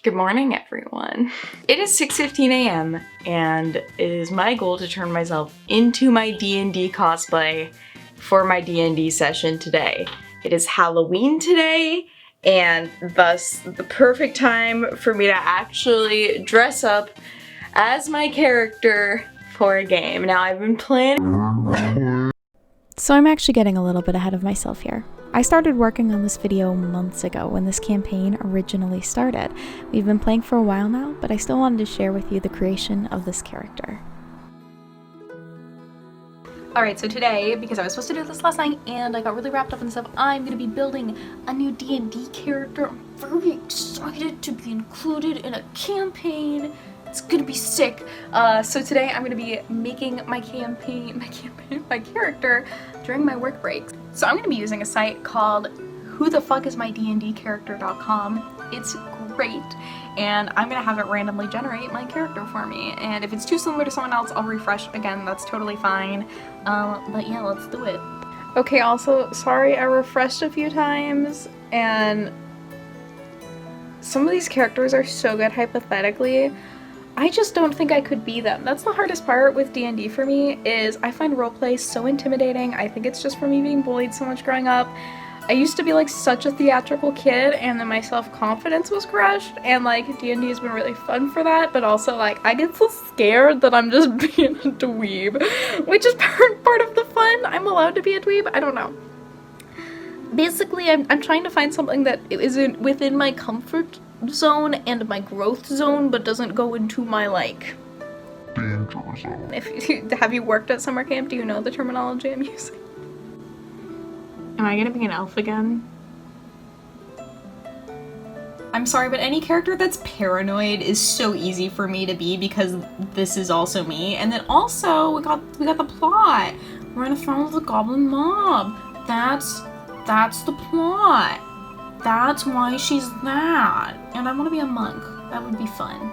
Good morning, everyone. It is 6:15 a.m. and it is my goal to turn myself into my D&D cosplay for my D&D session today. It is Halloween today, and thus the perfect time for me to actually dress up as my character for a game. Now, I've been planning... So I'm actually getting a little bit ahead of myself here. I started working on this video months ago when this campaign originally started. We've been playing for a while now, but I still wanted to share with you the creation of this character. Alright, so today, because I was supposed to do this last night and I got really wrapped up in stuff, I'm going to be building a new D&D character. I'm very excited to be included in a campaign. It's gonna be sick. So today I'm gonna be making my character during my work breaks. So I'm gonna be using a site called whothefuckismydndcharacter.com. It's great, and I'm gonna have it randomly generate my character for me. And if it's too similar to someone else, I'll refresh again. That's totally fine. But yeah, let's do it. Okay, also, sorry I refreshed a few times, and some of these characters are so good hypothetically. I just don't think I could be them. That's the hardest part with D&D for me, is I find roleplay so intimidating. I think it's just for me being bullied so much growing up. I used to be like such a theatrical kid, and then my self-confidence was crushed, and like D&D has been really fun for that, but also like I get so scared that I'm just being a dweeb, which is part of the fun. I'm allowed to be a dweeb, I don't know. Basically, I'm trying to find something that isn't within my comfort zone and my growth zone, but doesn't go into my like danger zone. Have you worked at summer camp? Do you know the terminology I'm using? Am I gonna be an elf again? I'm sorry, but any character that's paranoid is so easy for me to be because this is also me. And then also we got the plot. We're gonna follow the goblin mob. That's the plot. That's why she's that. And I want to be a monk. That would be fun.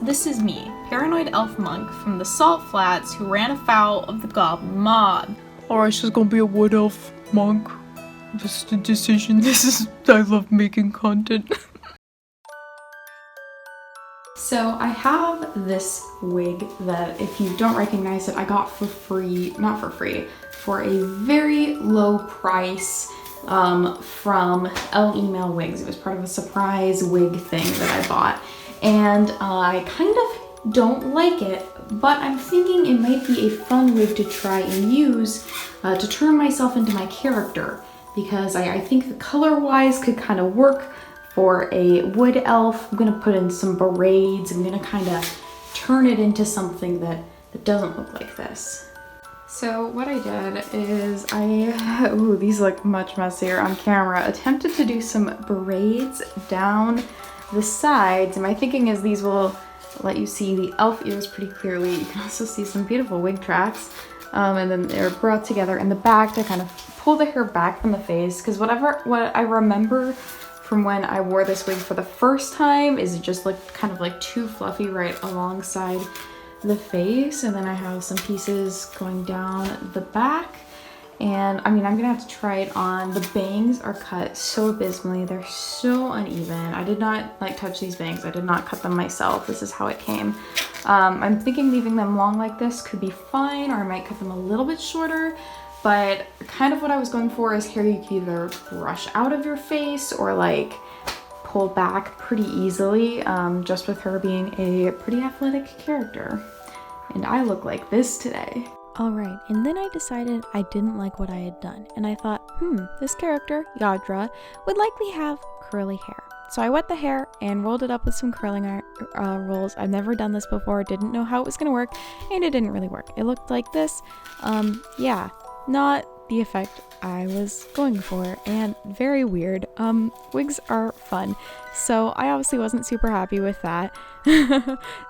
This is me, paranoid elf monk from the Salt Flats who ran afoul of the goblin mob. Alright, she's gonna be a wood elf monk. This is the decision. I love making content. So I have this wig that, if you don't recognize it, I got for free, not for free, for a very low price from Email Wigs. It was part of a surprise wig thing that I bought, and I kind of don't like it, but I'm thinking it might be a fun wig to try and use to turn myself into my character, because I think the color-wise could kind of work for a wood elf. I'm gonna put in some braids. I'm gonna kind of turn it into something that doesn't look like this. So what I did is these look much messier on camera, attempted to do some braids down the sides. And my thinking is these will let you see the elf ears pretty clearly. You can also see some beautiful wig tracks. And then they're brought together in the back to kind of pull the hair back from the face. Because what I remember from when I wore this wig for the first time is it just looked kind of like too fluffy right alongside the face, and then I have some pieces going down the back, and I mean, I'm gonna have to try it on. The bangs are cut so abysmally. They're so uneven. I did not like touch these bangs. I did not cut them myself. This is how it came. I'm thinking leaving them long like this could be fine, or I might cut them a little bit shorter, but kind of what I was going for is hair you can either brush out of your face or like pull back pretty easily, just with her being a pretty athletic character. And I look like this today. Alright, and then I decided I didn't like what I had done, and I thought, this character, Yadra, would likely have curly hair. So I wet the hair and rolled it up with some curling rolls. I've never done this before, didn't know how it was gonna work, and it didn't really work. It looked like this. Yeah, not the effect I was going for, and very weird. Wigs are fun, so I obviously wasn't super happy with that.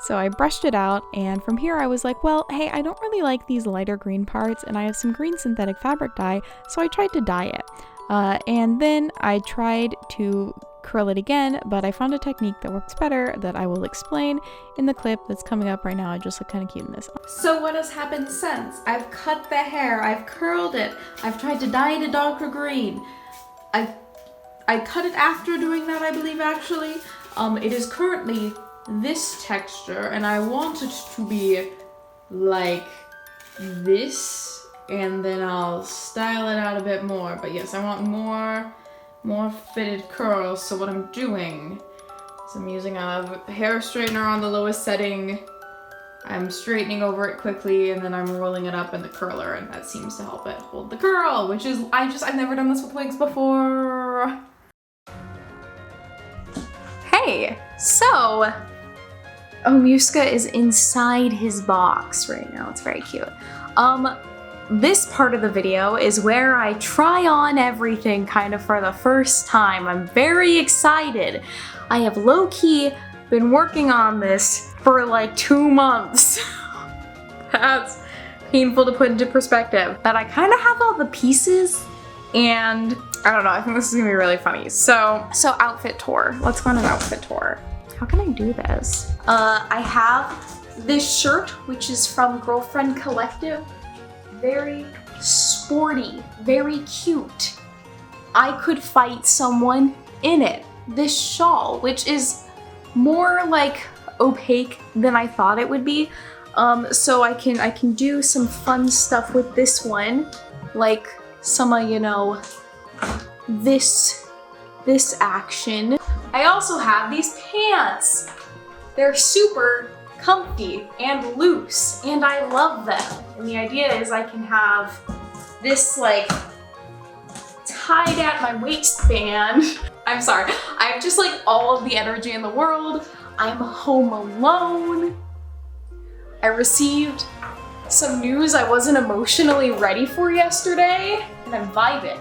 So I brushed it out, and from here I was like, well, hey, I don't really like these lighter green parts, and I have some green synthetic fabric dye, so I tried to dye it. And then I tried to curl it again, but I found a technique that works better that I will explain in the clip that's coming up right now. I just look kind of cute in this. So what has happened since? I've cut the hair, I've curled it, I've tried to dye it a darker green. I cut it after doing that, I believe, actually. It is currently this texture, and I want it to be like this, and then I'll style it out a bit more. But yes, I want more fitted curls. So what I'm doing is I'm using a hair straightener on the lowest setting. I'm straightening over it quickly, and then I'm rolling it up in the curler, and that seems to help it hold the curl, which is, I've never done this with wigs before. Hey, so, Muska is inside his box right now. It's very cute. This part of the video is where I try on everything kind of for the first time. I'm very excited. I have low-key been working on this for like 2 months. That's painful to put into perspective. But I kind of have all the pieces, and I don't know, I think this is gonna be really funny. So outfit tour. Let's go on an outfit tour. How can I do this? I have this shirt, which is from Girlfriend Collective. Very sporty, very cute. I could fight someone in it. This shawl, which is more like opaque than I thought it would be. So I can do some fun stuff with this one, like some you know, this action. I also have these pants. They're super comfy and loose, and I love them. And the idea is I can have this like tied at my waistband. I'm sorry, I have just like all of the energy in the world. I'm home alone. I received some news I wasn't emotionally ready for yesterday, and I'm vibing.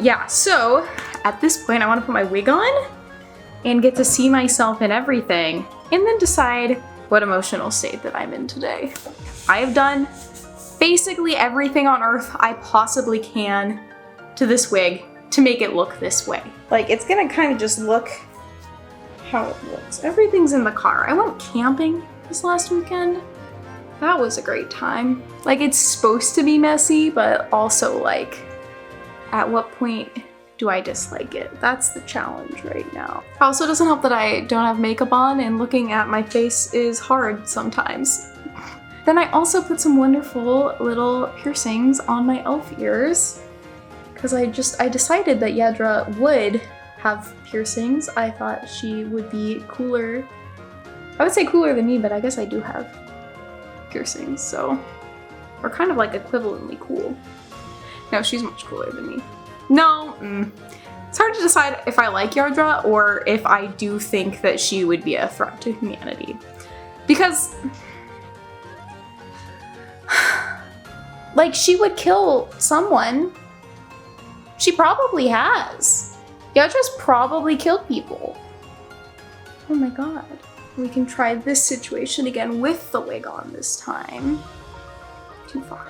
Yeah, so at this point I want to put my wig on and get to see myself in everything, and then decide what emotional state that I'm in today. I have done basically everything on earth I possibly can to this wig to make it look this way. Like, it's gonna kind of just look how it looks. Everything's in the car. I went camping this last weekend. That was a great time. Like, it's supposed to be messy, but also like, at what point do I dislike it? That's the challenge right now. Also, it doesn't help that I don't have makeup on, and looking at my face is hard sometimes. Then I also put some wonderful little piercings on my elf ears, because I decided that Yadra would have piercings. I thought she would be cooler. I would say cooler than me, but I guess I do have piercings, so we're kind of like equivalently cool. No, she's much cooler than me. No, it's hard to decide if I like Yadra or if I do think that she would be a threat to humanity. Because, like, she would kill someone. She probably has. Yadra's probably killed people. Oh my god. We can try this situation again with the wig on this time. Too far.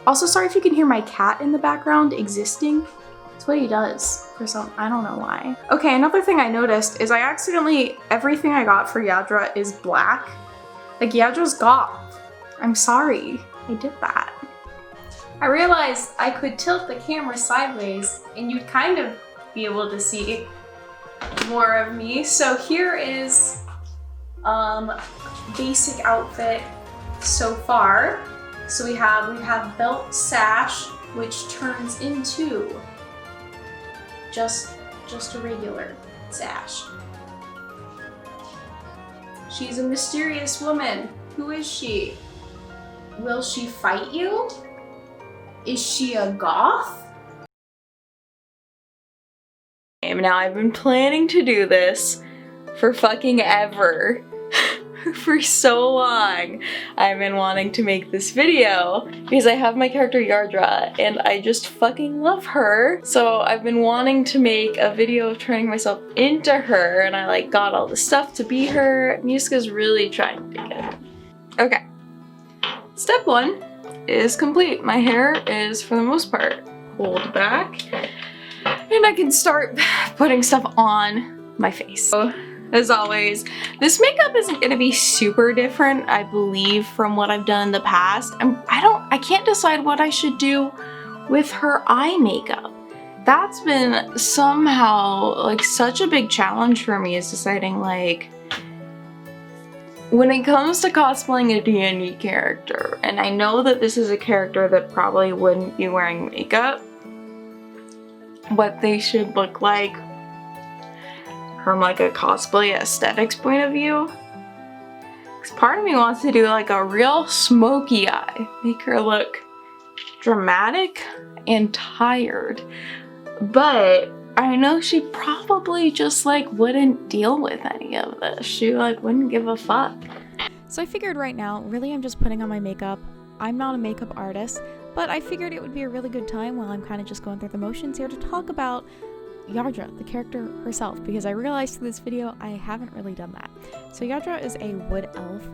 Also, sorry if you can hear my cat in the background existing. That's what he does for some, I don't know why. Okay, another thing I noticed is everything I got for Yadra is black. Like, Yadra's goth. I'm sorry, I did that. I realized I could tilt the camera sideways and you'd kind of be able to see more of me. So here is basic outfit so far. So we have belt sash, which turns into just a regular sash. She's a mysterious woman. Who is she? Will she fight you? Is she a goth? Now, I've been planning to do this for fucking ever. For so long. I've been wanting to make this video because I have my character Yadra and I just fucking love her. So I've been wanting to make a video of turning myself into her, and I like got all the stuff to be her. Muska's really trying to get it. Okay. Step 1 is complete. My hair is, for the most part, pulled back, and I can start putting stuff on my face. So, as always, this makeup isn't gonna be super different, I believe, from what I've done in the past. I can't decide what I should do with her eye makeup. that's been somehow like such a big challenge for me, is deciding like when it comes to cosplaying a D&D character, and I know that this is a character that probably wouldn't be wearing makeup, what they should look like from like a cosplay aesthetics point of view. Because part of me wants to do like a real smoky eye, make her look dramatic and tired, but I know she probably just like wouldn't deal with any of this. She like wouldn't give a fuck. So I figured right now, really I'm just putting on my makeup. I'm not a makeup artist, but I figured it would be a really good time while I'm kind of just going through the motions here to talk about Yadra, the character herself, because I realized through this video I haven't really done that. So Yadra is a wood elf.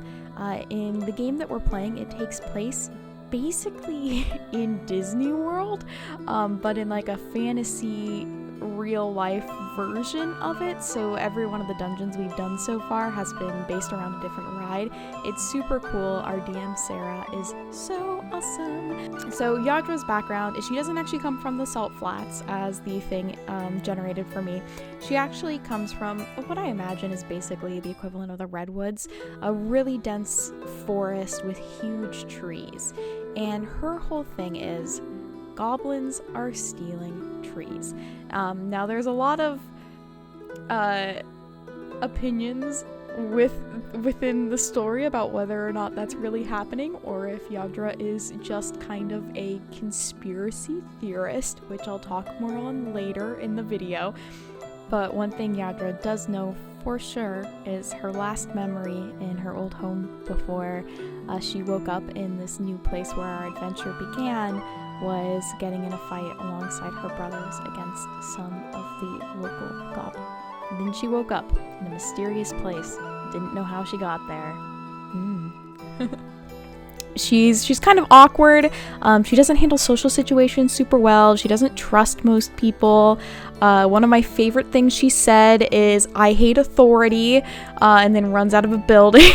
In the game that we're playing, it takes place basically in Disney World, but in like a fantasy real life version of it. So every one of the dungeons we've done so far has been based around a different ride. It's super cool. Our DM Sarah is so awesome. So Yadra's background is she doesn't actually come from the Salt Flats as the thing generated for me. She actually comes from what I imagine is basically the equivalent of the Redwoods, a really dense forest with huge trees. And her whole thing is goblins are stealing trees. Now there's a lot of opinions within the story about whether or not that's really happening, or if Yadra is just kind of a conspiracy theorist, which I'll talk more on later in the video. But one thing Yadra does know for sure is her last memory in her old home before she woke up in this new place where our adventure began was getting in a fight alongside her brothers against some of the local goblins. And then she woke up in a mysterious place. Didn't know how she got there. She's kind of awkward. She doesn't handle social situations super well. She doesn't trust most people. One of my favorite things she said is, "I hate authority," and then runs out of a building.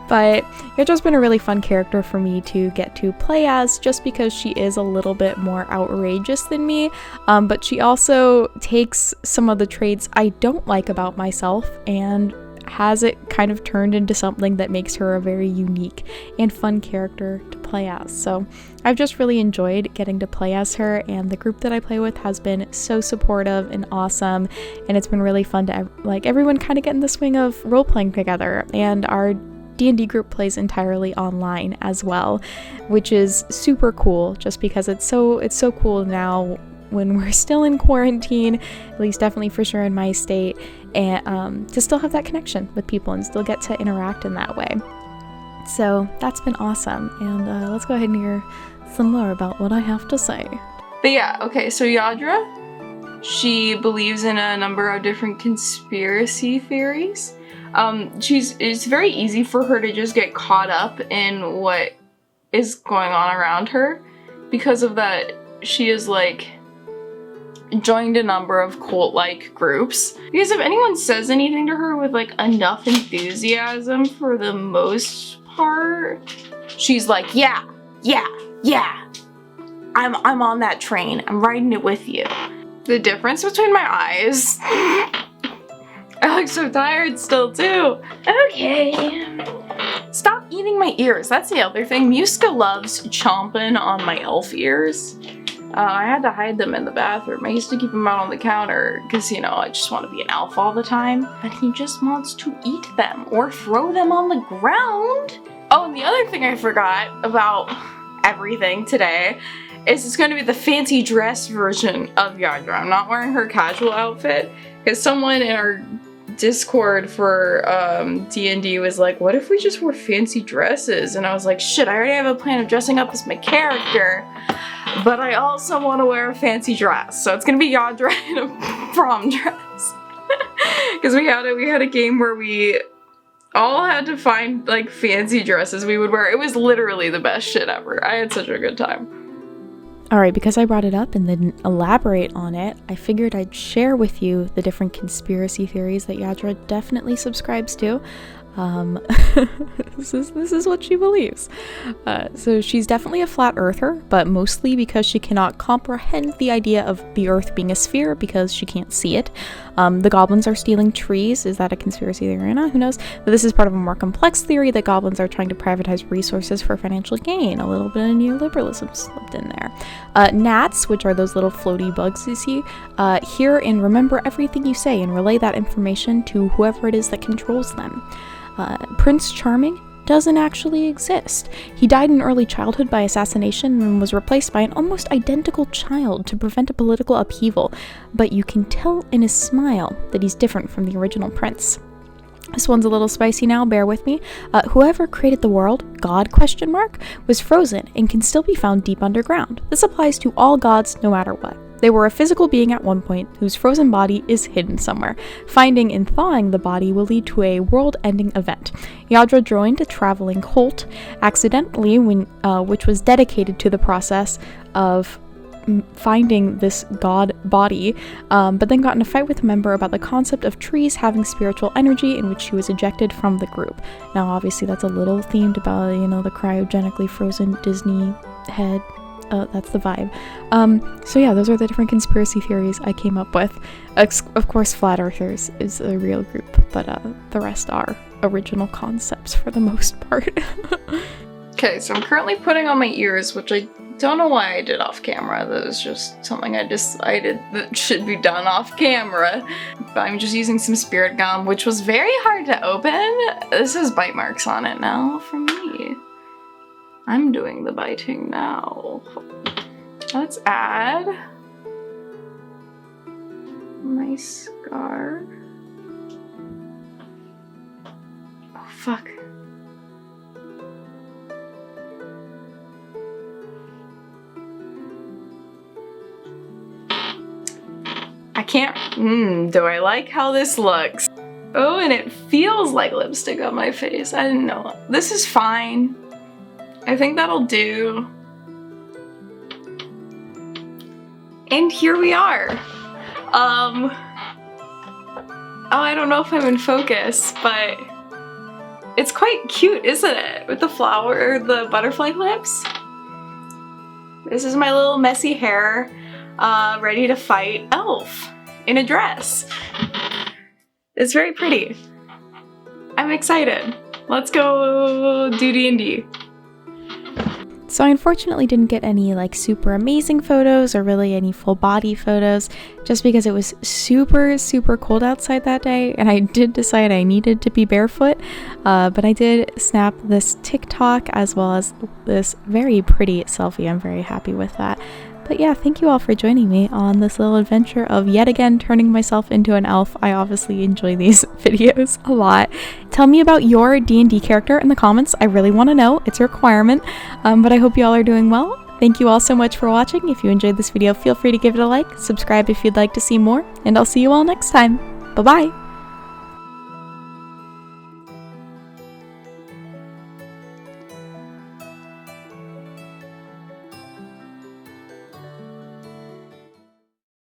But Yadra's been a really fun character for me to get to play as, just because she is a little bit more outrageous than me. But she also takes some of the traits I don't like about myself and has it kind of turned into something that makes her a very unique and fun character to play as. So I've just really enjoyed getting to play as her, and the group that I play with has been so supportive and awesome, and it's been really fun to like everyone kind of get in the swing of role-playing together. And our D&D group plays entirely online as well, which is super cool, just because it's so cool now when we're still in quarantine, at least definitely for sure in my state, and to still have that connection with people and still get to interact in that way. So that's been awesome, and let's go ahead and hear some more about what I have to say. But yeah, okay, so Yadra, she believes in a number of different conspiracy theories. It's very easy for her to just get caught up in what is going on around her. Because of that, she is like joined a number of cult-like groups. Because if anyone says anything to her with like enough enthusiasm, for the most part, she's like, yeah, I'm on that train. I'm riding it with you. The difference between my eyes. I look so tired still too. Okay. Stop eating my ears. That's the other thing. Muska loves chomping on my elf ears. I had to hide them in the bathroom. I used to keep them out on the counter because, you know, I just want to be an elf all the time. But he just wants to eat them or throw them on the ground. Oh, and the other thing I forgot about everything today is it's going to be the fancy dress version of Yadra. I'm not wearing her casual outfit because someone in our Discord for D&D was like, what if we just wore fancy dresses? And I was like, shit, I already have a plan of dressing up as my character, but I also want to wear a fancy dress. So it's gonna be Yadra in a prom dress. Because we had a game where we all had to find like fancy dresses we would wear. It was literally the best shit ever. I had such a good time. Alright, because I brought it up and then elaborate on it, I figured I'd share with you the different conspiracy theories that Yadra definitely subscribes to. This is what she believes. So she's definitely a flat earther, but mostly because she cannot comprehend the idea of the earth being a sphere because she can't see it. The goblins are stealing trees. Is that a conspiracy theory or not? Who knows? But this is part of a more complex theory that goblins are trying to privatize resources for financial gain. A little bit of neoliberalism slipped in there. Gnats, which are those little floaty bugs you see, hear and remember everything you say and relay that information to whoever it is that controls them. Prince Charming doesn't actually exist. He died in early childhood by assassination and was replaced by an almost identical child to prevent a political upheaval, but you can tell in his smile that he's different from the original prince. This one's a little spicy now, bear with me. Whoever created the world, God, was frozen and can still be found deep underground. This applies to all gods no matter what. They were a physical being at one point whose frozen body is hidden somewhere. Finding and thawing the body will lead to a world-ending event. Yadra joined a traveling cult accidentally, which was dedicated to the process of finding this god body, but then got in a fight with a member about the concept of trees having spiritual energy, in which she was ejected from the group. Now, obviously, that's a little themed about, the cryogenically frozen Disney head. That's the vibe. So yeah, those are the different conspiracy theories I came up with. Of course, Flat Earthers is a real group, but the rest are original concepts for the most part. Okay, so I'm currently putting on my ears, which I don't know why I did off camera. That was just something I decided that should be done off camera. But I'm just using some spirit gum, which was very hard to open. This has bite marks on it now for me. I'm doing the biting now. Let's add my scar. Oh, fuck. I can't, do I like how this looks? Oh, and it feels like lipstick on my face. I didn't know. This is fine. I think that'll do. And here we are. Oh, I don't know if I'm in focus, but it's quite cute, isn't it? With the flower, the butterfly clips. This is my little messy hair, ready to fight Elf in a dress. It's very pretty. I'm excited. Let's go do D&D. So I unfortunately didn't get any super amazing photos or really any full body photos, just because it was super cold outside that day, and I did decide I needed to be barefoot, but I did snap this TikTok as well as this very pretty selfie. I'm very happy with that. But yeah, thank you all for joining me on this little adventure of yet again turning myself into an elf. I obviously enjoy these videos a lot. Tell me about your D&D character in the comments. I really want to know. It's a requirement. But I hope you all are doing well. Thank you all so much for watching. If you enjoyed this video, feel free to give it a like, subscribe if you'd like to see more, and I'll see you all next time. Bye-bye!